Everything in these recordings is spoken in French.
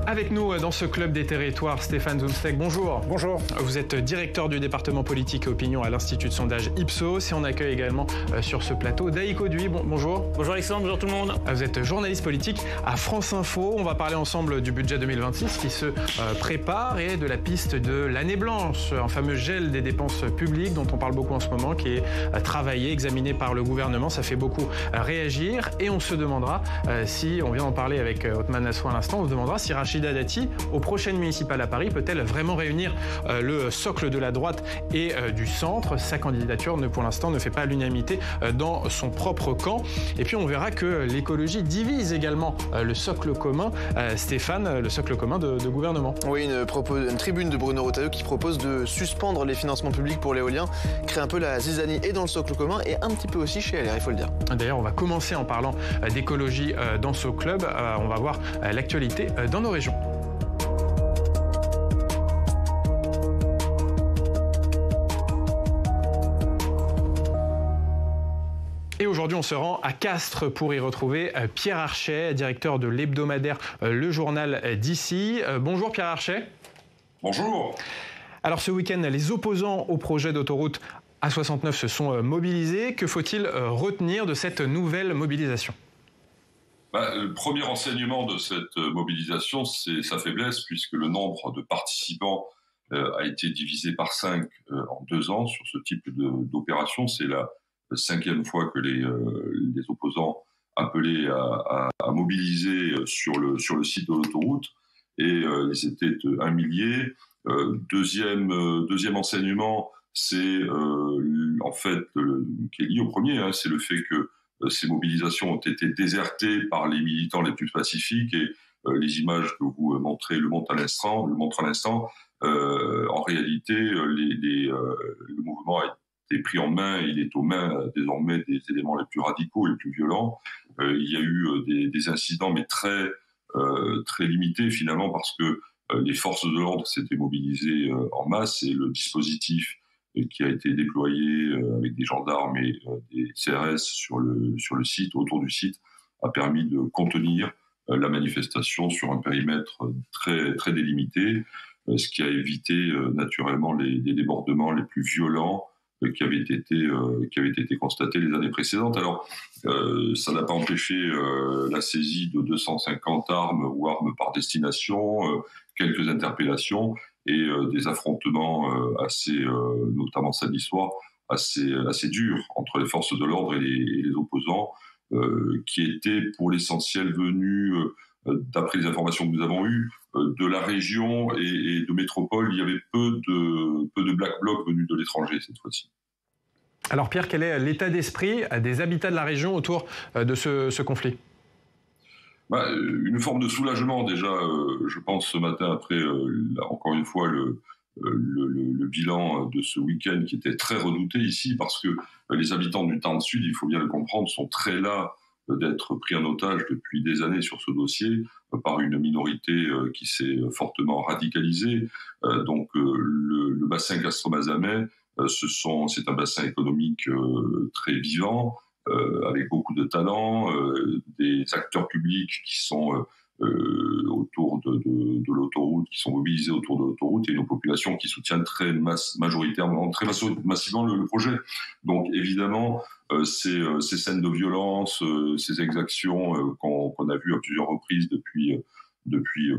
Avec nous dans ce club des territoires, Stéphane Zumsteeg, bonjour. Bonjour. Vous êtes directeur du département politique et opinion à l'Institut de sondage Ipsos et on accueille également sur ce plateau Daïko Duy. Bonjour. Bonjour Alexandre, bonjour tout le monde. Vous êtes journaliste politique à France Info. On va parler ensemble du budget 2026 qui se prépare et de la piste de l'année blanche, un fameux gel des dépenses publiques dont on parle beaucoup en ce moment, qui est travaillé, examiné par le gouvernement. Ça fait beaucoup réagir et on se demandera si, on vient d'en parler avec Othman Nassou à l'instant, on se demandera si Rachida Dati, aux prochaines municipales à Paris, peut-elle vraiment réunir le socle de la droite et du centre? Sa candidature, pour l'instant, ne fait pas l'unanimité dans son propre camp. Et puis, on verra que l'écologie divise également le socle commun, Stéphane, le socle commun de gouvernement. Oui, une tribune de Bruno Retailleau qui propose de suspendre les financements publics pour l'éolien, crée un peu la zizanie et dans le socle commun et un petit peu aussi chez LR, il faut le dire. D'ailleurs, on va commencer en parlant d'écologie dans ce club. On va voir l'actualité dans nos régions. Et aujourd'hui, on se rend à Castres pour y retrouver Pierre Archet, directeur de l'hebdomadaire Le Journal d'ici. Bonjour Pierre Archet. Bonjour. Alors ce week-end, les opposants au projet d'autoroute A69 se sont mobilisés. Que faut-il retenir de cette nouvelle mobilisation ? Le premier enseignement de cette mobilisation, c'est sa faiblesse, puisque le nombre de participants a été divisé par 5 en 2 ans sur ce type d'opération. C'est la 5e fois que les opposants appelaient à mobiliser sur le site de l'autoroute, et ils étaient 1 millier. Deuxième enseignement, c'est en fait qui est lié au premier, c'est le fait que ces mobilisations ont été désertées par les militants les plus pacifiques, et les images que vous montrez le montrent à l'instant. En réalité, le mouvement a été pris en main, il est aux mains désormais des éléments les plus radicaux, les plus violents. Il y a eu des incidents, mais très limités finalement, parce que les forces de l'ordre s'étaient mobilisées en masse, et le dispositif qui a été déployé avec des gendarmes et des CRS sur le site, autour du site, a permis de contenir la manifestation sur un périmètre très, très délimité, ce qui a évité naturellement les débordements les plus violents qui avaient été constatés les années précédentes. Alors, ça n'a pas empêché la saisie de 250 armes ou armes par destination, quelques interpellations et des affrontements notamment samedi soir, assez durs entre les forces de l'ordre et les opposants, qui étaient pour l'essentiel venus, d'après les informations que nous avons eues, de la région et de métropole. Il y avait peu de black blocs venus de l'étranger cette fois-ci. Alors Pierre, quel est l'état d'esprit des habitants de la région autour de ce conflit ? Une forme de soulagement déjà, je pense, ce matin, après, encore une fois, le bilan de ce week-end qui était très redouté ici, parce que les habitants du Tarn Sud, il faut bien le comprendre, sont très las d'être pris en otage depuis des années sur ce dossier par une minorité qui s'est fortement radicalisée. Donc le bassin Castres-Mazamet, c'est un bassin économique très vivant, avec beaucoup de talent, des acteurs publics qui sont autour de l'autoroute, qui sont mobilisés autour de l'autoroute, et une population qui soutient très massivement le projet. Donc évidemment, ces scènes de violence, ces exactions qu'on a vues à plusieurs reprises depuis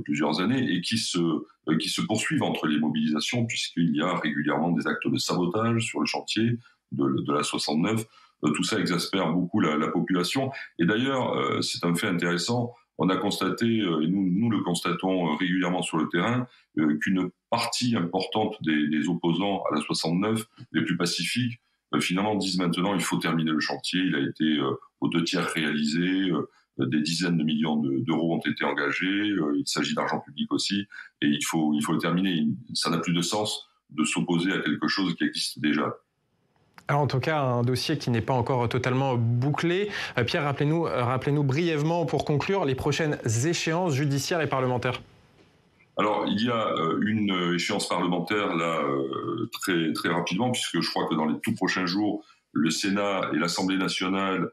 plusieurs années, et qui se poursuivent entre les mobilisations, puisqu'il y a régulièrement des actes de sabotage sur le chantier de la 69. Tout ça exaspère beaucoup la population. Et d'ailleurs, c'est un fait intéressant, on a constaté, et nous le constatons régulièrement sur le terrain, qu'une partie importante des opposants à la 69, les plus pacifiques, finalement disent maintenant il faut terminer le chantier, il a été aux 2/3 réalisé, des dizaines de millions d'euros ont été engagés, il s'agit d'argent public aussi, et il faut le terminer. Ça n'a plus de sens de s'opposer à quelque chose qui existe déjà. Alors en tout cas, un dossier qui n'est pas encore totalement bouclé. Pierre, rappelez-nous brièvement, pour conclure, les prochaines échéances judiciaires et parlementaires. Alors, il y a une échéance parlementaire là très très rapidement, puisque je crois que dans les tout prochains jours, le Sénat et l'Assemblée nationale,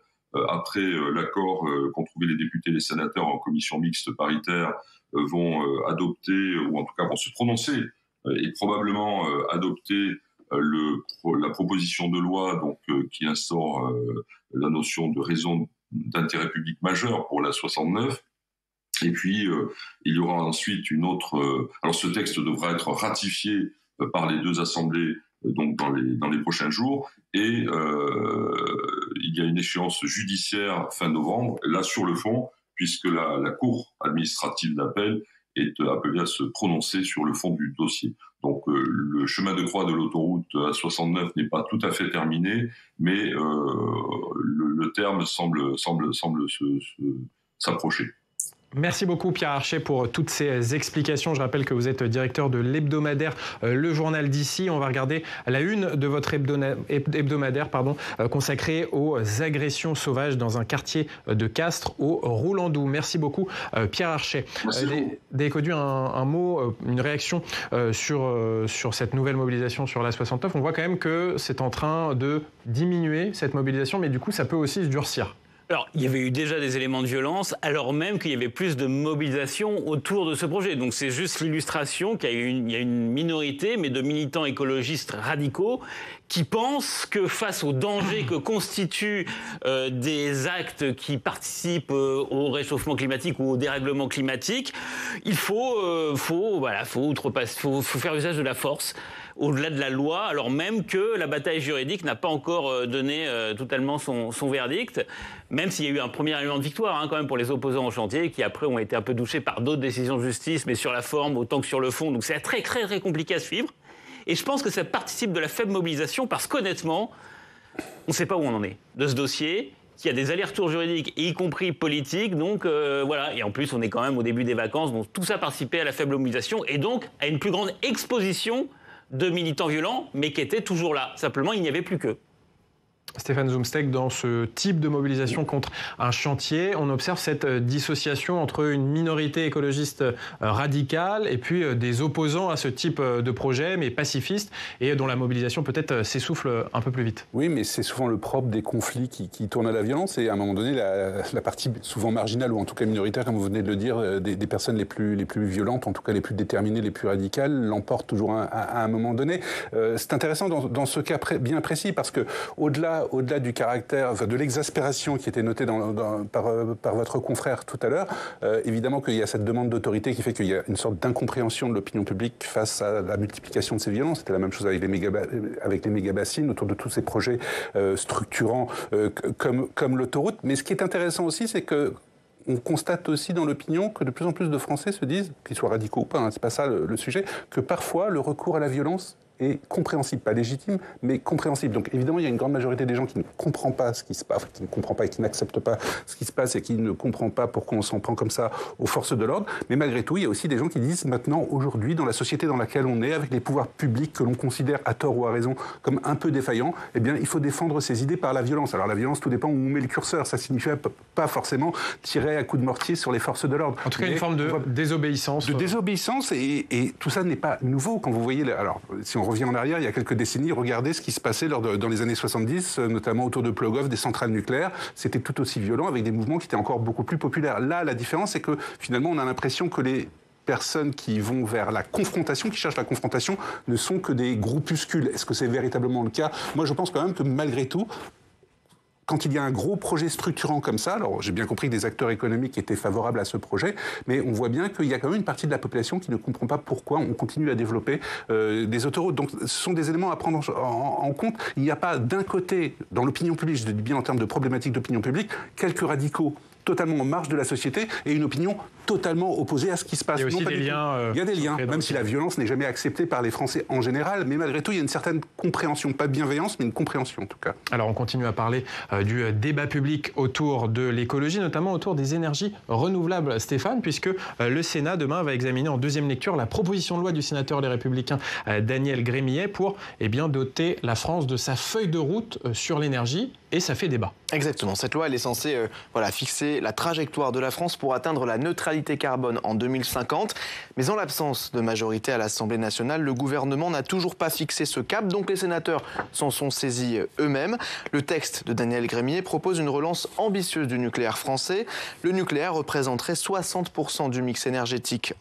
après l'accord qu'ont trouvé les députés et les sénateurs en commission mixte paritaire, vont adopter, ou en tout cas vont se prononcer et probablement adopter la proposition de loi donc, qui instaure la notion de raison d'intérêt public majeur pour la 69. Et puis, il y aura ensuite une autre... alors, ce texte devra être ratifié par les deux assemblées donc dans les prochains jours. Et il y a une échéance judiciaire fin novembre, là sur le fond, puisque la Cour administrative d'appel est appelée à se prononcer sur le fond du dossier. Donc le chemin de croix de l'autoroute A69 n'est pas tout à fait terminé, mais le terme semble s'approcher. Merci beaucoup Pierre Archet pour toutes ces explications. Je rappelle que vous êtes directeur de l'hebdomadaire Le Journal d'ici. On va regarder la une de votre hebdomadaire consacrée aux agressions sauvages dans un quartier de Castres au Roulandou. Merci beaucoup Pierre Archet. Décodu, un mot, une réaction sur cette nouvelle mobilisation sur l'A69. On voit quand même que c'est en train de diminuer cette mobilisation, mais du coup ça peut aussi se durcir. Alors, il y avait eu déjà des éléments de violence, alors même qu'il y avait plus de mobilisation autour de ce projet. Donc c'est juste l'illustration qu'il y a une minorité, mais de militants écologistes radicaux, qui pensent que face aux dangers que constituent des actes qui participent au réchauffement climatique ou au dérèglement climatique, il faut faire usage de la force au-delà de la loi, alors même que la bataille juridique n'a pas encore donné totalement son verdict, même s'il y a eu un premier élément de victoire quand même pour les opposants au chantier, qui après ont été un peu douchés par d'autres décisions de justice, mais sur la forme autant que sur le fond. Donc c'est très très très compliqué à suivre. Et je pense que ça participe de la faible mobilisation parce qu'honnêtement, on ne sait pas où on en est de ce dossier, qu'il y a des allers-retours juridiques, y compris politiques, donc voilà. Et en plus, on est quand même au début des vacances, donc tout ça participait à la faible mobilisation et donc à une plus grande exposition de militants violents, mais qui étaient toujours là. Simplement, il n'y avait plus qu'eux. Stéphane Zumsteeg, dans ce type de mobilisation contre un chantier, on observe cette dissociation entre une minorité écologiste radicale et puis des opposants à ce type de projet, mais pacifistes, et dont la mobilisation peut-être s'essouffle un peu plus vite. Oui, mais c'est souvent le propre des conflits qui tournent à la violence, et à un moment donné, la partie souvent marginale, ou en tout cas minoritaire, comme vous venez de le dire, des personnes les plus violentes, en tout cas les plus déterminées, les plus radicales, l'emportent toujours à un moment donné. C'est intéressant dans ce cas bien précis, parce que au-delà du caractère, de l'exaspération qui était notée par votre confrère tout à l'heure, évidemment qu'il y a cette demande d'autorité qui fait qu'il y a une sorte d'incompréhension de l'opinion publique face à la multiplication de ces violences. C'était la même chose avec les méga-bassines, autour de tous ces projets structurants comme l'autoroute. Mais ce qui est intéressant aussi, c'est que on constate aussi dans l'opinion que de plus en plus de Français se disent, qu'ils soient radicaux ou pas, c'est pas ça le sujet, que parfois le recours à la violence est compréhensible, pas légitime, mais compréhensible. Donc évidemment, il y a une grande majorité des gens qui ne comprennent pas ce qui se passe, qui ne comprend pas et qui n'acceptent pas ce qui se passe et qui ne comprend pas pourquoi on s'en prend comme ça aux forces de l'ordre. Mais malgré tout, il y a aussi des gens qui disent maintenant, aujourd'hui, dans la société dans laquelle on est, avec les pouvoirs publics que l'on considère à tort ou à raison comme un peu défaillants, eh bien, il faut défendre ses idées par la violence. Alors la violence, tout dépend où on met le curseur. Ça signifie pas forcément tirer à coups de mortier sur les forces de l'ordre. En tout cas, une forme de désobéissance. De désobéissance, et tout ça n'est pas nouveau. Quand vous voyez, alors, si on revient en arrière, il y a quelques décennies, regardez ce qui se passait dans les années 70, notamment autour de Plogoff, des centrales nucléaires. C'était tout aussi violent, avec des mouvements qui étaient encore beaucoup plus populaires. Là, la différence, c'est que finalement, on a l'impression que les personnes qui vont vers la confrontation, qui cherchent la confrontation, ne sont que des groupuscules. Est-ce que c'est véritablement le cas ? Moi, je pense quand même que malgré tout, quand il y a un gros projet structurant comme ça, alors j'ai bien compris que des acteurs économiques étaient favorables à ce projet, mais on voit bien qu'il y a quand même une partie de la population qui ne comprend pas pourquoi on continue à développer des autoroutes. Donc ce sont des éléments à prendre en compte. Il n'y a pas d'un côté, dans l'opinion publique, je dis bien en termes de problématiques d'opinion publique, quelques radicaux totalement en marge de la société et une opinion totalement opposée à ce qui se passe. Il y a aussi des liens. Il y a des liens, même si la violence n'est jamais acceptée par les Français en général, mais malgré tout, il y a une certaine compréhension, pas bienveillance, mais une compréhension en tout cas. Alors on continue à parler du débat public autour de l'écologie, notamment autour des énergies renouvelables, Stéphane, puisque le Sénat demain va examiner en deuxième lecture la proposition de loi du sénateur Les Républicains Daniel Gremillet pour doter la France de sa feuille de route sur l'énergie. et ça fait débat. Exactement. Cette loi, elle est censée fixer la trajectoire de la France pour atteindre la neutralité carbone en 2050. Mais en l'absence de majorité à l'Assemblée nationale, le gouvernement n'a toujours pas fixé ce cap. Donc les sénateurs s'en sont saisis eux-mêmes. Le texte de Daniel Grémier propose une relance ambitieuse du nucléaire français. Le nucléaire représenterait 60% du mix énergétique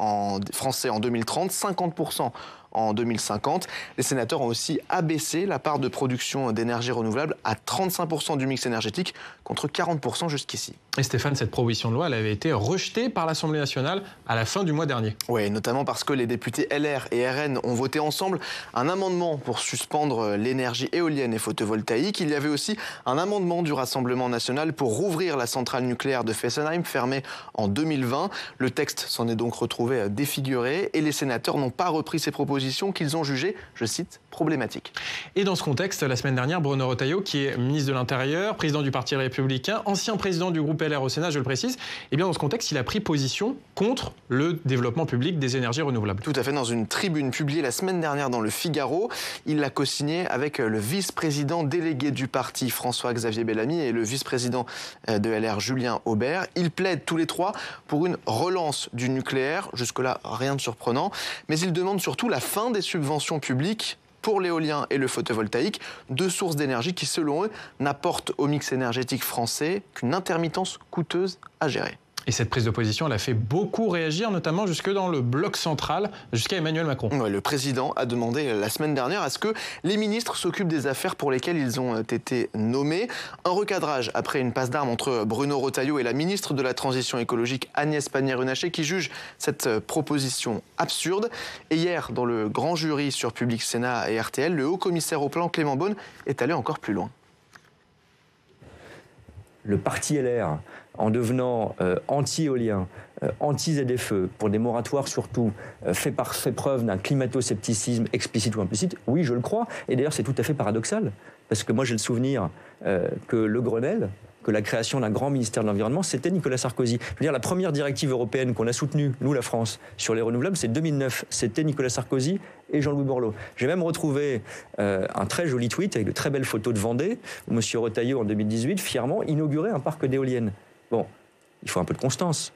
français en 2030, 50% en 2050. Les sénateurs ont aussi abaissé la part de production d'énergie renouvelable à 35% du mix énergétique contre 40% jusqu'ici. Et Stéphane, cette proposition de loi, elle avait été rejetée par l'Assemblée nationale à la fin du mois dernier. Oui, notamment parce que les députés LR et RN ont voté ensemble un amendement pour suspendre l'énergie éolienne et photovoltaïque. Il y avait aussi un amendement du Rassemblement national pour rouvrir la centrale nucléaire de Fessenheim, fermée en 2020. Le texte s'en est donc retrouvé défiguré et les sénateurs n'ont pas repris ces propositions qu'ils ont jugées, je cite, problématiques. Et dans ce contexte, la semaine dernière, Bruno Retailleau, qui est ministre de l'Intérieur, président du Parti républicain, ancien président du groupe LR au Sénat, je le précise, et bien dans ce contexte, il a pris position contre le développement public des énergies renouvelables. Tout à fait, dans une tribune publiée la semaine dernière dans Le Figaro, il l'a co-signé avec le vice-président délégué du parti François-Xavier Bellamy et le vice-président de LR Julien Aubert. Ils plaident tous les trois pour une relance du nucléaire, jusque-là rien de surprenant, mais ils demandent surtout la fin des subventions publiques pour l'éolien et le photovoltaïque, deux sources d'énergie qui, selon eux, n'apportent au mix énergétique français qu'une intermittence coûteuse à gérer. Et cette prise de position, elle a fait beaucoup réagir, notamment jusque dans le bloc central, jusqu'à Emmanuel Macron. Ouais, le président a demandé la semaine dernière à ce que les ministres s'occupent des affaires pour lesquelles ils ont été nommés. Un recadrage après une passe d'armes entre Bruno Retailleau et la ministre de la Transition écologique Agnès Pannier-Runacher qui juge cette proposition absurde. Et hier, dans le grand jury sur Public Sénat et RTL, le haut-commissaire au plan Clément Beaune est allé encore plus loin. Le parti LR, en devenant anti-éolien, anti-ZFE, pour des moratoires surtout, fait preuve d'un climato-scepticisme explicite ou implicite, oui, je le crois. Et d'ailleurs, c'est tout à fait paradoxal, parce que moi, j'ai le souvenir que le Grenelle, que la création d'un grand ministère de l'Environnement, c'était Nicolas Sarkozy. Je veux dire, la première directive européenne qu'on a soutenue, nous, la France, sur les renouvelables, c'est 2009. C'était Nicolas Sarkozy et Jean-Louis Borloo. J'ai même retrouvé un très joli tweet avec de très belles photos de Vendée, où M. Retailleau, en 2018, fièrement inaugurait un parc d'éoliennes. Bon, il faut un peu de constance.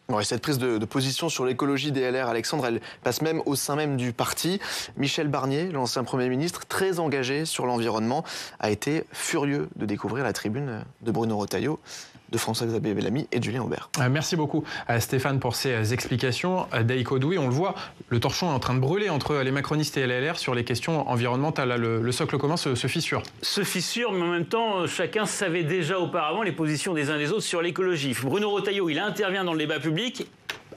Ouais, cette prise de position sur l'écologie des LR, Alexandre, elle passe même au sein même du parti. Michel Barnier, l'ancien Premier ministre, très engagé sur l'environnement, a été furieux de découvrir la tribune de Bruno Retailleau, de François-Xavier Bellamy et de Julien Aubert. Merci beaucoup Stéphane pour ces explications. Daïk Odoui, on le voit, le torchon est en train de brûler entre les macronistes et LR sur les questions environnementales. Là, le socle commun se fissure. Se fissure, mais en même temps, chacun savait déjà auparavant les positions des uns des autres sur l'écologie. Bruno Retailleau, il intervient dans le débat public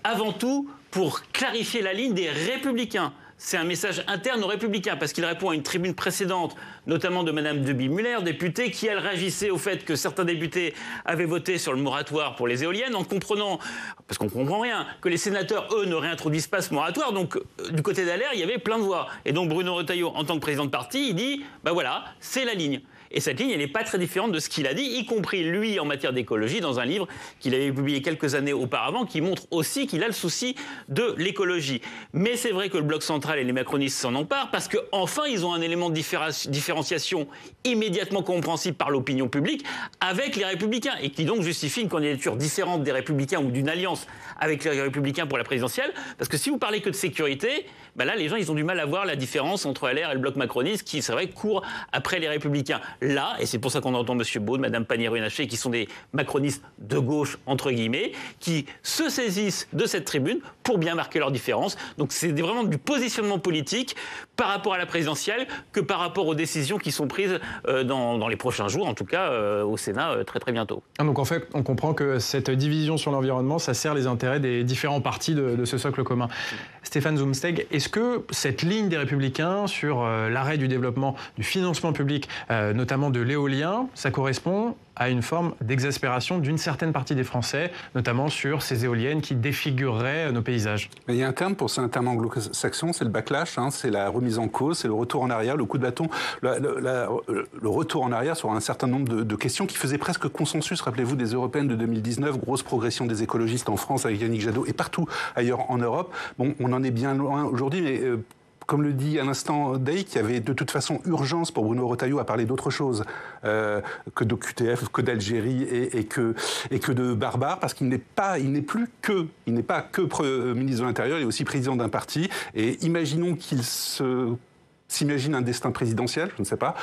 avant tout pour clarifier la ligne des Républicains. C'est un message interne aux Républicains, parce qu'il répond à une tribune précédente, notamment de Mme Deby-Muller, députée, qui, elle, réagissait au fait que certains députés avaient voté sur le moratoire pour les éoliennes, en comprenant, parce qu'on ne comprend rien, que les sénateurs, eux, ne réintroduisent pas ce moratoire. Donc, du côté d'LR, il y avait plein de voix. Et donc, Bruno Retailleau, en tant que président de parti, il dit, ben voilà, c'est la ligne. Et cette ligne, elle n'est pas très différente de ce qu'il a dit, y compris lui en matière d'écologie, dans un livre qu'il avait publié quelques années auparavant, qui montre aussi qu'il a le souci de l'écologie. Mais c'est vrai que le bloc central et les macronistes s'en emparent, parce qu'enfin, ils ont un élément de différenciation immédiatement compréhensible par l'opinion publique avec les Républicains, et qui donc justifie une candidature différente des Républicains ou d'une alliance avec les Républicains pour la présidentielle. Parce que si vous parlez que de sécurité, ben là, les gens, ils ont du mal à voir la différence entre LR et le bloc macroniste, qui, c'est vrai, court après les Républicains. Là, et c'est pour ça qu'on entend M. Beaune, Mme Pannier-Runacher, qui sont des macronistes de gauche, entre guillemets, qui se saisissent de cette tribune pour bien marquer leur différence. Donc c'est vraiment du positionnement politique par rapport à la présidentielle que par rapport aux décisions qui sont prises dans les prochains jours, en tout cas au Sénat très très bientôt. Donc en fait, on comprend que cette division sur l'environnement, ça sert les intérêts des différents partis de ce socle commun. Stéphane Zumsteg, est-ce que cette ligne des Républicains sur l'arrêt du développement du financement public, notamment de l'éolien, ça correspond à une forme d'exaspération d'une certaine partie des Français, notamment sur ces éoliennes qui défigureraient nos paysages? Il y a un terme pour ça, un terme anglo-saxon, c'est le backlash, hein, c'est la remise en cause, c'est le retour en arrière, le coup de bâton, le retour en arrière sur un certain nombre de questions qui faisaient presque consensus. Rappelez-vous des européennes de 2019, grosse progression des écologistes en France avec Yannick Jadot et partout ailleurs en Europe. Bon, on en est bien loin aujourd'hui, mais comme le dit à l'instant Daïc, il y avait de toute façon urgence pour Bruno Retailleau à parler d'autre chose que de QTF, que d'Algérie et que de barbares, parce qu'il n'est pas que ministre de l'Intérieur, il est aussi président d'un parti. Et imaginons qu'il s'imagine un destin présidentiel, je ne sais pas.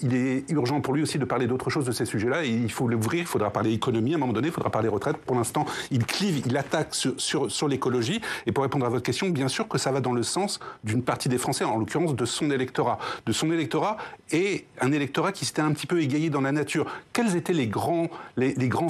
Il est urgent pour lui aussi de parler d'autre chose de ces sujets-là, et il faut l'ouvrir, il faudra parler économie, à un moment donné, il faudra parler retraite. Pour l'instant, il clive, il attaque sur l'écologie, et pour répondre à votre question, bien sûr que ça va dans le sens d'une partie des Français, en l'occurrence de son électorat. Et un électorat qui s'était un petit peu égayé dans la nature. Quels étaient les grands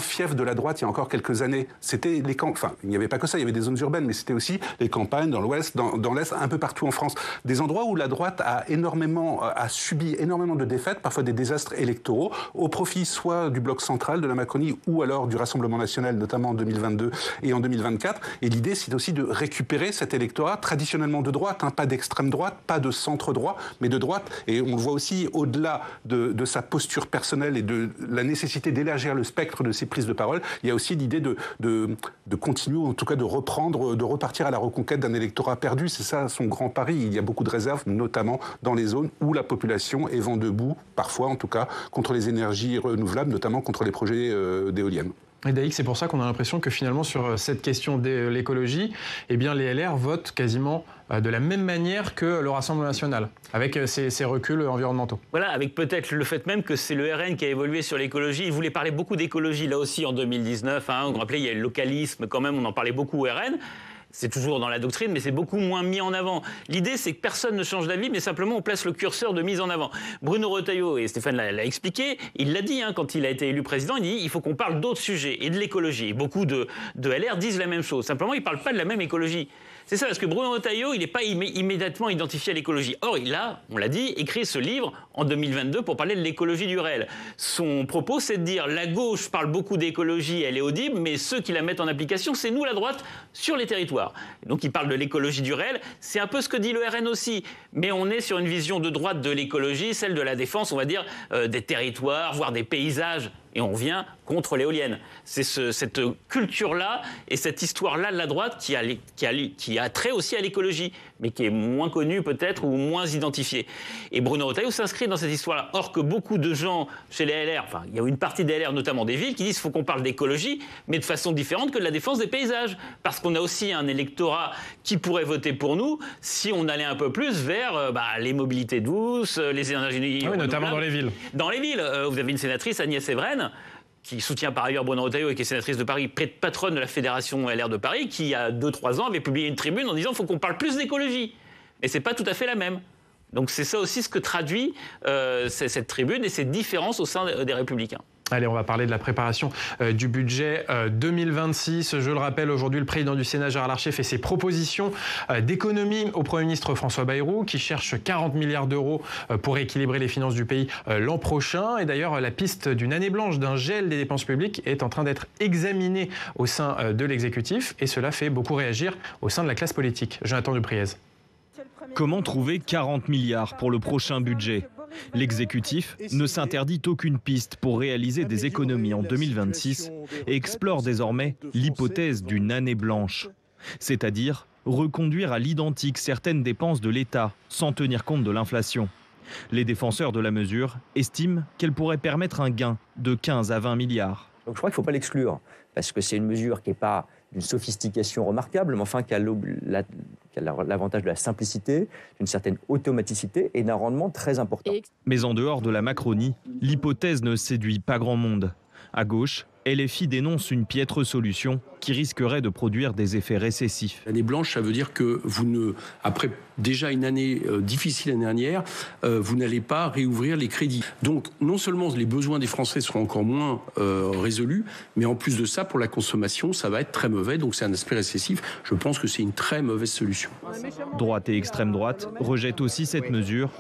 fiefs de la droite il y a encore quelques années? C'était les camps, enfin, il n'y avait pas que ça, il y avait des zones urbaines, mais c'était aussi les campagnes dans l'ouest, dans l'est, un peu partout en France. Des endroits où la droite a subi énormément de défaites, parfois des désastres électoraux, au profit soit du bloc central, de la Macronie, ou alors du Rassemblement national, notamment en 2022 et en 2024. Et l'idée, c'est aussi de récupérer cet électorat traditionnellement de droite, pas d'extrême droite, pas de centre-droit, mais de droite. Et on le voit aussi au-delà de sa posture personnelle et de la nécessité d'élargir le spectre de ses prises de parole, il y a aussi l'idée de continuer, en tout cas de repartir à la reconquête d'un électorat perdu. C'est ça son grand pari. Il y a beaucoup de réserves, notamment dans les zones où la population est vent debout, parfois en tout cas, contre les énergies renouvelables, notamment contre les projets d'éoliennes. Et Daïc, c'est pour ça qu'on a l'impression que finalement sur cette question de l'écologie, eh bien les LR votent quasiment de la même manière que le Rassemblement national, avec ces reculs environnementaux. Voilà, avec peut-être le fait même que c'est le RN qui a évolué sur l'écologie. Il voulait parler beaucoup d'écologie là aussi en 2019. Vous vous rappelez, il y a le localisme quand même, on en parlait beaucoup au RN. C'est toujours dans la doctrine, mais c'est beaucoup moins mis en avant. L'idée, c'est que personne ne change d'avis, mais simplement on place le curseur de mise en avant. Bruno Retailleau, et Stéphane l'a expliqué, il l'a dit quand il a été élu président, il dit il faut qu'on parle d'autres sujets et de l'écologie. Beaucoup de LR disent la même chose, simplement ils ne parlent pas de la même écologie. C'est ça, parce que Bruno Retailleau, il n'est pas immédiatement identifié à l'écologie. Or, il a, on l'a dit, écrit ce livre en 2022 pour parler de l'écologie du réel. Son propos, c'est de dire la gauche parle beaucoup d'écologie, elle est audible, mais ceux qui la mettent en application, c'est nous, la droite, sur les territoires. Et donc, il parle de l'écologie du réel. C'est un peu ce que dit le RN aussi. Mais on est sur une vision de droite de l'écologie, celle de la défense, on va dire, des territoires, voire des paysages. Et on revient contre l'éolienne. C'est cette culture-là et cette histoire-là de la droite qui a trait aussi à l'écologie, mais qui est moins connue peut-être ou moins identifiée. Et Bruno Retailleau s'inscrit dans cette histoire-là. Or que beaucoup de gens chez les LR, enfin il y a une partie des LR, notamment des villes, qui disent qu'il faut qu'on parle d'écologie, mais de façon différente que de la défense des paysages. Parce qu'on a aussi un électorat qui pourrait voter pour nous si on allait un peu plus vers les mobilités douces, les énergies renouvelables. Oui, notamment dans les villes. Dans les villes. Vous avez une sénatrice, Agnès Evren, qui soutient par ailleurs Bruno Retailleau et qui est sénatrice de Paris, patronne de la Fédération LR de Paris, qui, il y a 2-3 ans, avait publié une tribune en disant qu'il faut qu'on parle plus d'écologie. Et c'est pas tout à fait la même. Donc c'est ça aussi ce que traduit cette tribune et ces différences au sein des Républicains. Allez, on va parler de la préparation du budget 2026. Je le rappelle, aujourd'hui, le président du Sénat, Gérard Larcher, fait ses propositions d'économie au Premier ministre François Bayrou, qui cherche 40 milliards d'euros pour équilibrer les finances du pays l'an prochain. Et d'ailleurs, la piste d'une année blanche, d'un gel des dépenses publiques est en train d'être examinée au sein de l'exécutif. Et cela fait beaucoup réagir au sein de la classe politique. Jonathan Dupriez. Comment trouver 40 milliards pour le prochain budget ? L'exécutif ne s'interdit aucune piste pour réaliser des économies en 2026 et explore désormais l'hypothèse d'une année blanche, c'est-à-dire reconduire à l'identique certaines dépenses de l'État sans tenir compte de l'inflation. Les défenseurs de la mesure estiment qu'elle pourrait permettre un gain de 15 à 20 milliards. Donc je crois qu'il ne faut pas l'exclure, parce que c'est une mesure qui n'est pas d'une sophistication remarquable, mais enfin qui a l'avantage de la simplicité, d'une certaine automaticité et d'un rendement très important. Mais en dehors de la Macronie, l'hypothèse ne séduit pas grand monde. À gauche, LFI dénonce une piètre solution qui risquerait de produire des effets récessifs. L'année blanche, ça veut dire que après déjà une année difficile l'année dernière, vous n'allez pas réouvrir les crédits. Donc non seulement les besoins des Français seront encore moins résolus, mais en plus de ça, pour la consommation, ça va être très mauvais. Donc c'est un aspect récessif. Je pense que c'est une très mauvaise solution. Droite et extrême droite rejettent aussi cette mesure.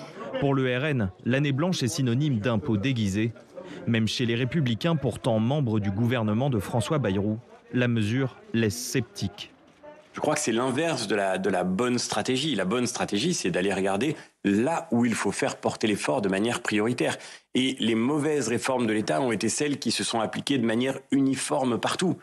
Pour le RN, l'année blanche est synonyme d'impôt déguisé. Même chez les Républicains, pourtant membres du gouvernement de François Bayrou, la mesure laisse sceptique. Je crois que c'est l'inverse de la bonne stratégie. La bonne stratégie, c'est d'aller regarder là où il faut faire porter l'effort de manière prioritaire. Et les mauvaises réformes de l'État ont été celles qui se sont appliquées de manière uniforme partout.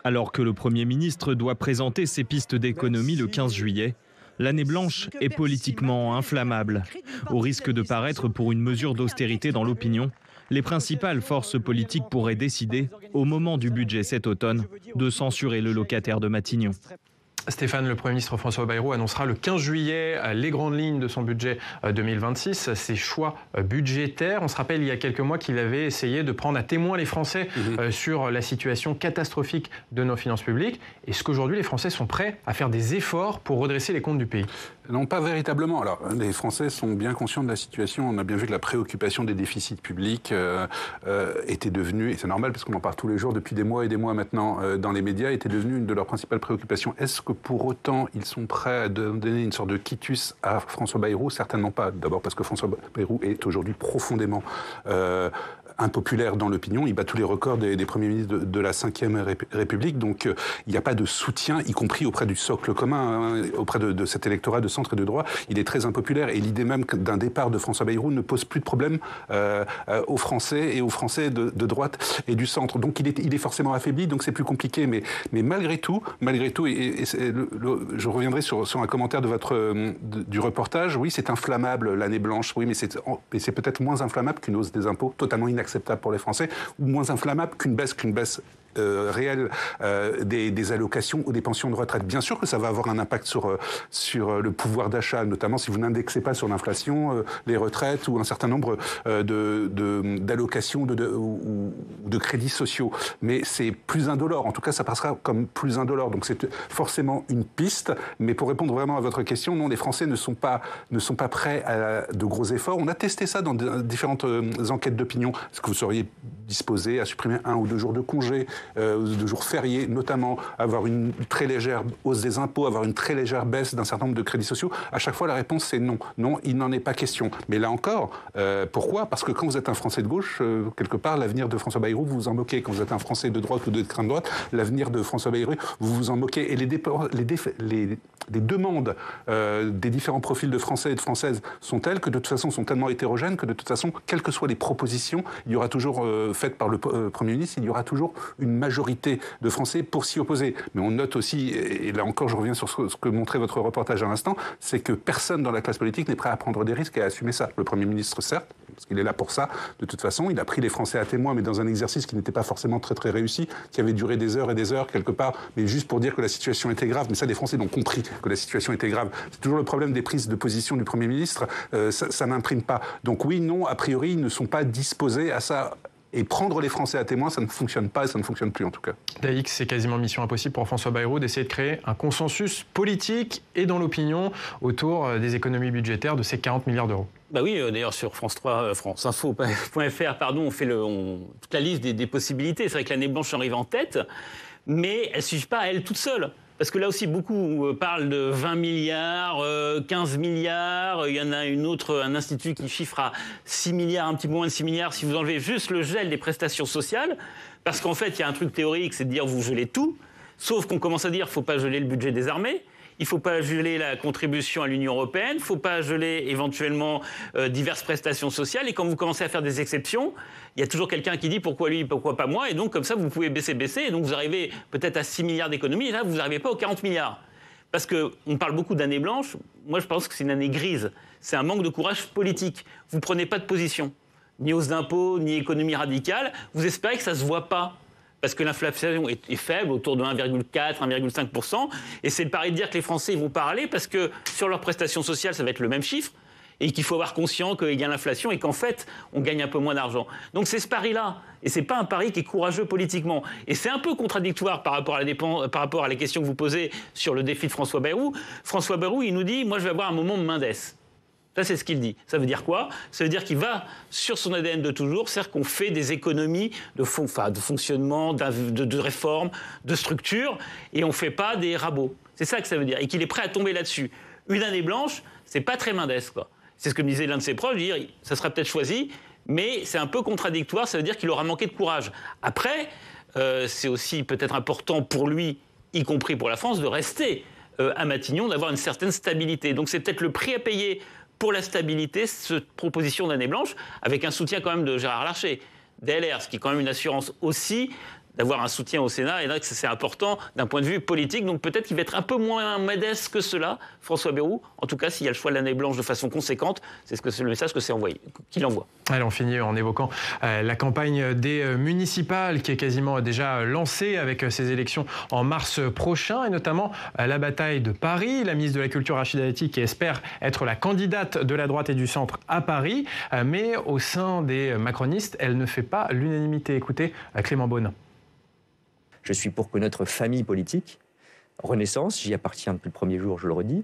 Alors que le Premier ministre doit présenter ses pistes d'économie le 15 juillet, l'année blanche est politiquement inflammable. Au risque de paraître pour une mesure d'austérité dans l'opinion, les principales forces politiques pourraient décider, au moment du budget cet automne, de censurer le locataire de Matignon. Stéphane, le Premier ministre François Bayrou annoncera le 15 juillet les grandes lignes de son budget 2026, ses choix budgétaires. On se rappelle il y a quelques mois qu'il avait essayé de prendre à témoin les Français sur la situation catastrophique de nos finances publiques. Est-ce qu'aujourd'hui les Français sont prêts à faire des efforts pour redresser les comptes du pays ? Non, pas véritablement. Alors, les Français sont bien conscients de la situation. On a bien vu que la préoccupation des déficits publics était devenue, et c'est normal parce qu'on en parle tous les jours depuis des mois et des mois maintenant dans les médias, était devenue une de leurs principales préoccupations. Est-ce que pour autant, ils sont prêts à donner une sorte de quitus à François Bayrou ? Certainement pas. D'abord parce que François Bayrou est aujourd'hui profondément impopulaire dans l'opinion. Il bat tous les records des premiers ministres de la Ve République. Donc, il n'y a pas de soutien, y compris auprès du socle commun, auprès de cet électorat de centre et de droit. Il est très impopulaire. Et l'idée même d'un départ de François Bayrou ne pose plus de problème aux Français et aux Français de droite et du centre. Donc, il est forcément affaibli. Donc, c'est plus compliqué. Mais malgré tout, je reviendrai sur un commentaire du reportage. Oui, c'est inflammable l'année blanche. Oui, mais c'est peut-être moins inflammable qu'une hausse des impôts totalement inacceptable pour les Français, ou moins inflammable qu'une baisse réelle des allocations ou des pensions de retraite. Bien sûr que ça va avoir un impact sur le pouvoir d'achat, notamment si vous n'indexez pas sur l'inflation les retraites ou un certain nombre d'allocations ou de crédits sociaux. Mais c'est plus indolore. En tout cas, ça passera comme plus indolore. Donc c'est forcément une piste. Mais pour répondre vraiment à votre question, non, les Français ne sont pas prêts à de gros efforts. On a testé ça dans différentes enquêtes d'opinion. Est-ce que vous seriez disposé à supprimer 1 ou 2 jours de congé, de jours fériés, notamment avoir une très légère hausse des impôts, avoir une très légère baisse d'un certain nombre de crédits sociaux? À chaque fois, la réponse c'est non. Non, il n'en est pas question. Mais là encore, pourquoi? Parce que quand vous êtes un Français de gauche, quelque part, l'avenir de François Bayrou, vous vous en moquez. Quand vous êtes un Français de droite ou d'extrême droite, l'avenir de François Bayrou, vous vous en moquez. Et les demandes des différents profils de Français et de Françaises sont telles que de toute façon sont tellement hétérogènes que de toute façon, quelles que soient les propositions, il y aura toujours faites par le Premier ministre, il y aura toujours une majorité de Français pour s'y opposer. Mais on note aussi, et là encore je reviens sur ce que montrait votre reportage à l'instant, c'est que personne dans la classe politique n'est prêt à prendre des risques et à assumer ça. Le Premier ministre, certes, parce qu'il est là pour ça, de toute façon, il a pris les Français à témoin, mais dans un exercice qui n'était pas forcément très très réussi, qui avait duré des heures et des heures quelque part, mais juste pour dire que la situation était grave. Mais ça, les Français l'ont compris, que la situation était grave. C'est toujours le problème des prises de position du Premier ministre, ça n'imprime pas. Donc oui, non, a priori, ils ne sont pas disposés à ça. Et prendre les Français à témoin, ça ne fonctionne pas et ça ne fonctionne plus en tout cas. Daïx, c'est quasiment mission impossible pour François Bayrou d'essayer de créer un consensus politique et dans l'opinion autour des économies budgétaires de ces 40 milliards d'euros. Bah oui, d'ailleurs sur France 3, franceinfo.fr, on fait toute la liste des possibilités. C'est vrai que l'année blanche arrive en tête, mais elle ne suffit pas à elle toute seule. Parce que là aussi, beaucoup parlent de 20 milliards, 15 milliards. Il y en a un institut qui chiffre à 6 milliards, un petit peu moins de 6 milliards, si vous enlevez juste le gel des prestations sociales. Parce qu'en fait, il y a un truc théorique, c'est de dire vous gelez tout. Sauf qu'on commence à dire qu'il ne faut pas geler le budget des armées. Il ne faut pas geler la contribution à l'Union européenne, il ne faut pas geler éventuellement diverses prestations sociales. Et quand vous commencez à faire des exceptions, il y a toujours quelqu'un qui dit pourquoi lui, pourquoi pas moi. Et donc comme ça, vous pouvez baisser. Et donc vous arrivez peut-être à 6 milliards d'économies. Et là, vous n'arrivez pas aux 40 milliards. Parce qu'on parle beaucoup d'année blanche. Moi, je pense que c'est une année grise. C'est un manque de courage politique. Vous ne prenez pas de position. Ni hausse d'impôts, ni économie radicale. Vous espérez que ça ne se voit pas. Parce que l'inflation est faible, autour de 1,4, 1,5%. Et c'est le pari de dire que les Français ils vont parler parce que sur leurs prestations sociales, ça va être le même chiffre. Et qu'il faut avoir conscience qu'il y a l'inflation et qu'en fait, on gagne un peu moins d'argent. Donc c'est ce pari-là. Et ce n'est pas un pari qui est courageux politiquement. Et c'est un peu contradictoire par rapport à la question que vous posez sur le défi de François Bayrou. François Bayrou, il nous dit « Moi, je vais avoir un moment de mendès ». Ça, c'est ce qu'il dit. Ça veut dire quoi? Ça veut dire qu'il va sur son ADN de toujours, c'est-à-dire qu'on fait des économies de fonctionnement, de réforme, de structure, et on ne fait pas des rabots. C'est ça que ça veut dire. Et qu'il est prêt à tomber là-dessus. Une année blanche, c'est pas très mendès, quoi. C'est ce que me disait l'un de ses proches, dire ça sera peut-être choisi, mais c'est un peu contradictoire, ça veut dire qu'il aura manqué de courage. Après, c'est aussi peut-être important pour lui, y compris pour la France, de rester à Matignon, d'avoir une certaine stabilité. Donc c'est peut-être le prix à payer pour la stabilité, cette proposition d'année blanche, avec un soutien quand même de Gérard Larcher, DLR, ce qui est quand même une assurance aussi d'avoir un soutien au Sénat. Et là, c'est important d'un point de vue politique. Donc peut-être qu'il va être un peu moins modeste que cela, François Bayrou. En tout cas, s'il y a le choix de l'année blanche de façon conséquente, c'est le message qu'il envoie. Allez, on finit en évoquant la campagne des municipales qui est quasiment déjà lancée avec ces élections en mars prochain et notamment la bataille de Paris. La ministre de la Culture, Rachida Dati, qui espère être la candidate de la droite et du centre à Paris. Mais au sein des macronistes, elle ne fait pas l'unanimité. Écoutez Clément Beaune. Je suis pour que notre famille politique, Renaissance, j'y appartiens depuis le premier jour, je le redis,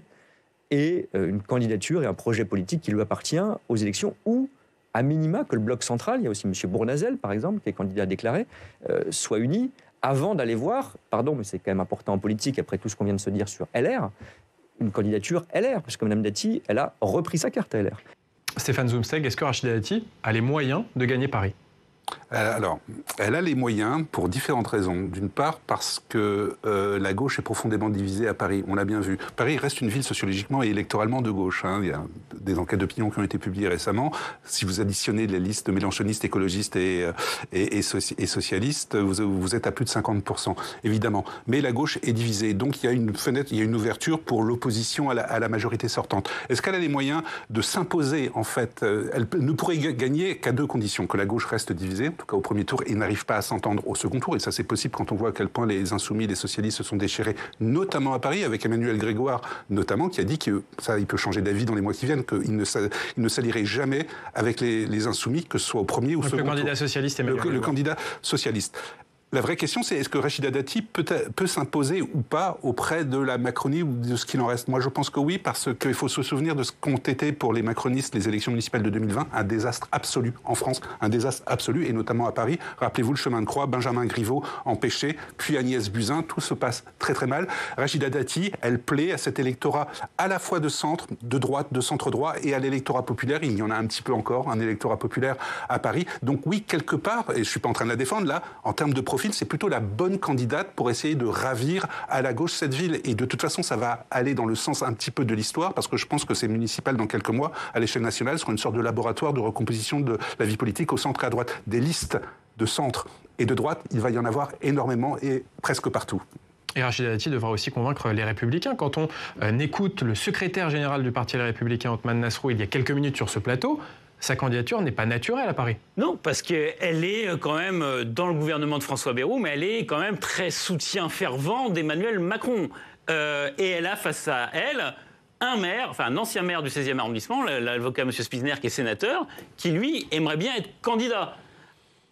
ait une candidature et un projet politique qui lui appartient aux élections ou, à minima, que le bloc central, il y a aussi M. Bournazel, par exemple, qui est candidat déclaré, soit uni avant d'aller voir, pardon, mais c'est quand même important en politique, après tout ce qu'on vient de se dire sur LR, une candidature LR, parce que Mme Dati, elle a repris sa carte à LR. Stéphane Zumsteg, est-ce que Rachida Dati a les moyens de gagner Paris ? Alors, elle a les moyens pour différentes raisons. D'une part, parce que la gauche est profondément divisée à Paris. On l'a bien vu. Paris reste une ville sociologiquement et électoralement de gauche. Il y a des enquêtes d'opinion qui ont été publiées récemment. Si vous additionnez les listes mélenchonistes, écologistes et socialistes, vous êtes à plus de 50%, évidemment. Mais la gauche est divisée. Donc, il y a une fenêtre, il y a une ouverture pour l'opposition à la majorité sortante. Est-ce qu'elle a les moyens de s'imposer, en fait ? Elle ne pourrait gagner qu'à deux conditions. Que la gauche reste divisée, en tout cas au premier tour, et n'arrive pas à s'entendre au second tour. Et ça, c'est possible quand on voit à quel point les insoumis, les socialistes se sont déchirés, notamment à Paris, avec Emmanuel Grégoire, notamment, qui a dit que ça, il peut changer d'avis dans les mois qui viennent, qu'il ne s'allierait jamais avec les insoumis, que ce soit au premier ou au second tour. Le candidat socialiste Emmanuel Grégoire. Le candidat socialiste. La vraie question, c'est est-ce que Rachida Dati peut s'imposer ou pas auprès de la Macronie ou de ce qu'il en reste ? Moi, je pense que oui, parce qu'il faut se souvenir de ce qu'ont été pour les macronistes les élections municipales de 2020, un désastre absolu en France, un désastre absolu, et notamment à Paris. Rappelez-vous le chemin de croix, Benjamin Griveaux empêché, puis Agnès Buzyn, tout se passe très très mal. Rachida Dati, elle plaît à cet électorat à la fois de centre, de droite, de centre-droit, et à l'électorat populaire. Il y en a un petit peu encore, un électorat populaire à Paris. Donc oui, quelque part, et je ne suis pas en train de la défendre là, en termes de profil, c'est plutôt la bonne candidate pour essayer de ravir à la gauche cette ville. Et de toute façon, ça va aller dans le sens un petit peu de l'histoire, parce que je pense que ces municipales, dans quelques mois, à l'échelle nationale, seront une sorte de laboratoire de recomposition de la vie politique au centre et à droite. Des listes de centre et de droite, il va y en avoir énormément et presque partout. Et Rachida Dati devra aussi convaincre les Républicains. Quand on écoute le secrétaire général du Parti Les Républicains, Othmane Nasrou, il y a quelques minutes sur ce plateau, sa candidature n'est pas naturelle à Paris. Non, parce qu'elle est quand même dans le gouvernement de François Bayrou, mais elle est quand même très soutien fervent d'Emmanuel Macron. Et elle a face à elle un ancien maire du 16e arrondissement, l'avocat M. Spizner, qui est sénateur, qui lui aimerait bien être candidat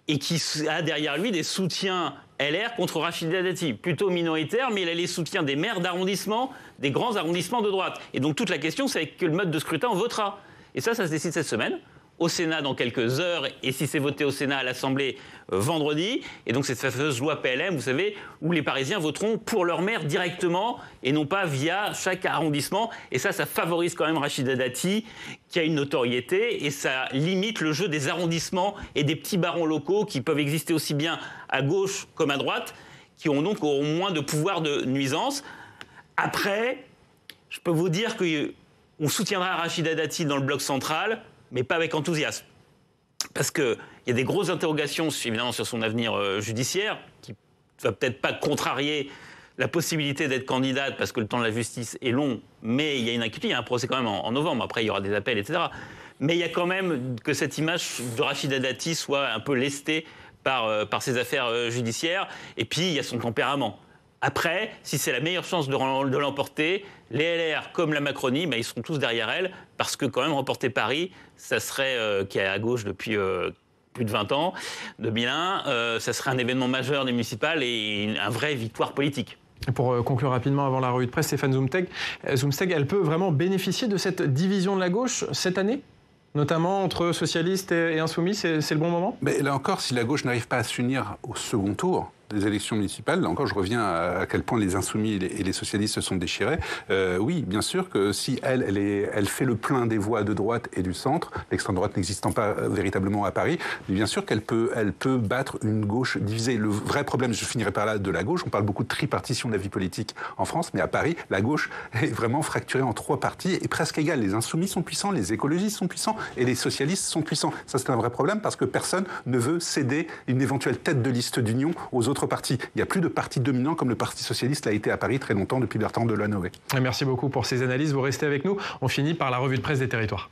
et qui a derrière lui des soutiens LR contre Rachida Dati, plutôt minoritaire, mais il a les soutiens des maires d'arrondissement, des grands arrondissements de droite. Et donc toute la question, c'est avec quel mode de scrutin on votera. Et ça se décide cette semaine, au Sénat dans quelques heures, et si c'est voté au Sénat à l'Assemblée vendredi. Et donc cette fameuse loi PLM, vous savez, où les Parisiens voteront pour leur maire directement et non pas via chaque arrondissement. Et ça favorise quand même Rachida Dati, qui a une notoriété, et ça limite le jeu des arrondissements et des petits barons locaux qui peuvent exister aussi bien à gauche comme à droite, qui ont donc moins de pouvoir de nuisance. Après, je peux vous dire qu'on soutiendra Rachida Dati dans le bloc central, mais pas avec enthousiasme. Parce qu'il y a des grosses interrogations, évidemment, sur son avenir judiciaire, qui ne va peut-être pas contrarier la possibilité d'être candidate, parce que le temps de la justice est long, mais il y a une inquiétude, il y a un procès quand même en novembre, après il y aura des appels, etc. Mais il y a quand même que cette image de Rachida Dati soit un peu lestée par ses affaires judiciaires, et puis il y a son tempérament. Après, si c'est la meilleure chance de l'emporter, les LR comme la Macronie, ils seront tous derrière elle, parce que quand même remporter Paris, ça serait, qui est à gauche depuis plus de 20 ans, 2001, ça serait un événement majeur des municipales et une vraie victoire politique. Et pour conclure rapidement avant la revue de presse, Stéphane Zumsteg, elle peut vraiment bénéficier de cette division de la gauche cette année ? Notamment entre socialistes et insoumis, c'est le bon moment ? Mais là encore, si la gauche n'arrive pas à s'unir au second tour des élections municipales, là encore je reviens à quel point les insoumis et les socialistes se sont déchirés. Oui, bien sûr que si elle fait le plein des voix de droite et du centre, l'extrême droite n'existant pas véritablement à Paris, bien sûr qu'elle peut battre une gauche divisée. Le vrai problème, je finirai par là, de la gauche, on parle beaucoup de tripartition de la vie politique en France, mais à Paris, la gauche est vraiment fracturée en trois partis et presque égale. Les insoumis sont puissants, les écologistes sont puissants et les socialistes sont puissants. Ça, c'est un vrai problème parce que personne ne veut céder une éventuelle tête de liste d'union aux autres autre parti. Il n'y a plus de parti dominant comme le Parti socialiste l'a été à Paris très longtemps depuis Bertrand Delanoë. Merci beaucoup pour ces analyses. Vous restez avec nous. On finit par la revue de presse des territoires.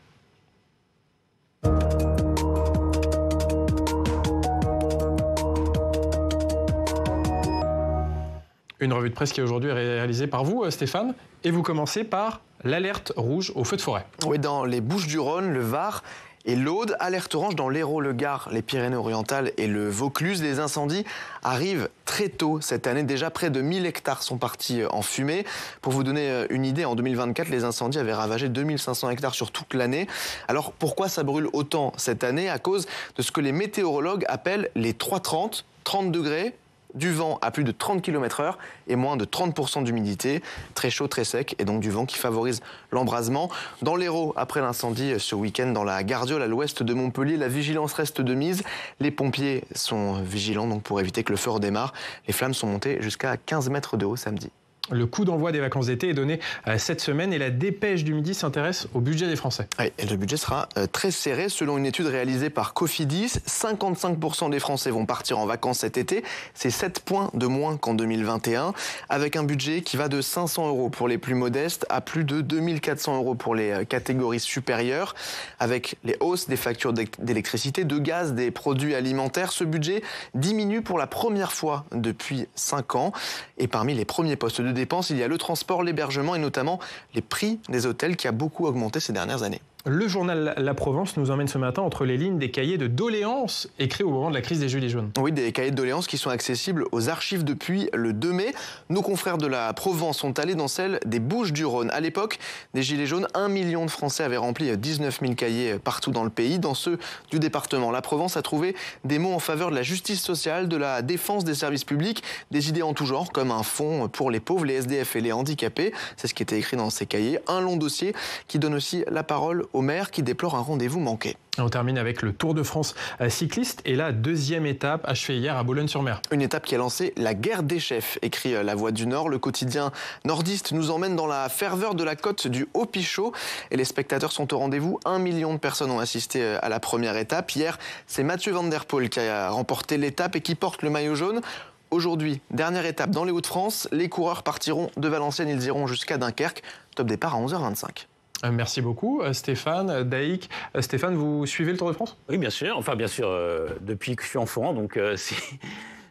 Une revue de presse qui aujourd'hui est réalisée par vous, Stéphane. Et vous commencez par l'alerte rouge au feu de forêt. Oui, dans les Bouches-du-Rhône, le Var et l'Aude, alerte orange dans l'Hérault, le Gard, les Pyrénées-Orientales et le Vaucluse. Les incendies arrivent très tôt cette année. Déjà, près de 1000 hectares sont partis en fumée. Pour vous donner une idée, en 2024, les incendies avaient ravagé 2500 hectares sur toute l'année. Alors, pourquoi ça brûle autant cette année? À cause de ce que les météorologues appellent les 330, 30 degrés, du vent à plus de 30 km/h et moins de 30% d'humidité, très chaud, très sec, et donc du vent qui favorise l'embrasement. Dans l'Hérault, après l'incendie ce week-end dans la Gardiole à l'ouest de Montpellier, la vigilance reste de mise. Les pompiers sont vigilants donc pour éviter que le feu redémarre. Les flammes sont montées jusqu'à 15 mètres de haut samedi. Le coup d'envoi des vacances d'été est donné cette semaine et la dépêche du midi s'intéresse au budget des Français. Oui, et le budget sera très serré. Selon une étude réalisée par Cofidis, 55% des Français vont partir en vacances cet été. C'est 7 points de moins qu'en 2021, avec un budget qui va de 500 € pour les plus modestes à plus de 2400 € pour les catégories supérieures. Avec les hausses des factures d'électricité, de gaz, des produits alimentaires, ce budget diminue pour la première fois depuis 5 ans. Et parmi les premiers postes de dépenses, il y a le transport, l'hébergement et notamment les prix des hôtels qui a beaucoup augmenté ces dernières années. Le journal La Provence nous emmène ce matin entre les lignes des cahiers de doléances écrits au moment de la crise des Gilets jaunes. Oui, des cahiers de doléances qui sont accessibles aux archives depuis le 2 mai. Nos confrères de la Provence sont allés dans celle des Bouches-du-Rhône. À l'époque des Gilets jaunes, 1 million de Français avaient rempli 19 000 cahiers partout dans le pays. Dans ceux du département, la Provence a trouvé des mots en faveur de la justice sociale, de la défense des services publics, des idées en tout genre, comme un fonds pour les pauvres, les SDF et les handicapés. C'est ce qui était écrit dans ces cahiers. Un long dossier qui donne aussi la parole au maire qui déplore un rendez-vous manqué. On termine avec le Tour de France cycliste et la deuxième étape achevée hier à Boulogne-sur-Mer. Une étape qui a lancé la guerre des chefs, écrit La Voix du Nord. Le quotidien nordiste nous emmène dans la ferveur de la côte du Haut-Pichot et les spectateurs sont au rendez-vous. 1 million de personnes ont assisté à la première étape. Hier, c'est Mathieu Van Der Poel qui a remporté l'étape et qui porte le maillot jaune. Aujourd'hui, dernière étape dans les Hauts-de-France. Les coureurs partiront de Valenciennes, ils iront jusqu'à Dunkerque. Top départ à 11h25. Merci beaucoup Stéphane, Daïk. Stéphane, vous suivez le Tour de France? Oui, bien sûr. Enfin, bien sûr, depuis que je suis enfant, donc je ne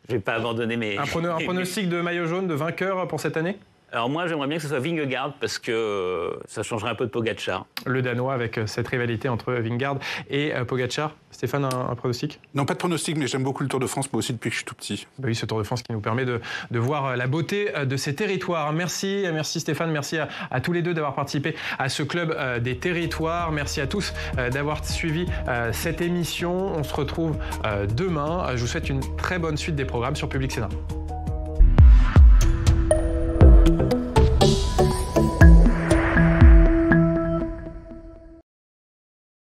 vais pas abandonner mes... Un pronostic de maillot jaune, de vainqueur pour cette année? Alors moi, j'aimerais bien que ce soit Vingegaard parce que ça changerait un peu de Pogacar. Le Danois avec cette rivalité entre Vingegaard et Pogacar. Stéphane, un pronostic? Non, pas de pronostic, mais j'aime beaucoup le Tour de France, moi aussi depuis que je suis tout petit. Oui, ce Tour de France qui nous permet de voir la beauté de ces territoires. Merci Stéphane, merci à tous les deux d'avoir participé à ce club des territoires. Merci à tous d'avoir suivi cette émission. On se retrouve demain. Je vous souhaite une très bonne suite des programmes sur Public Sénat.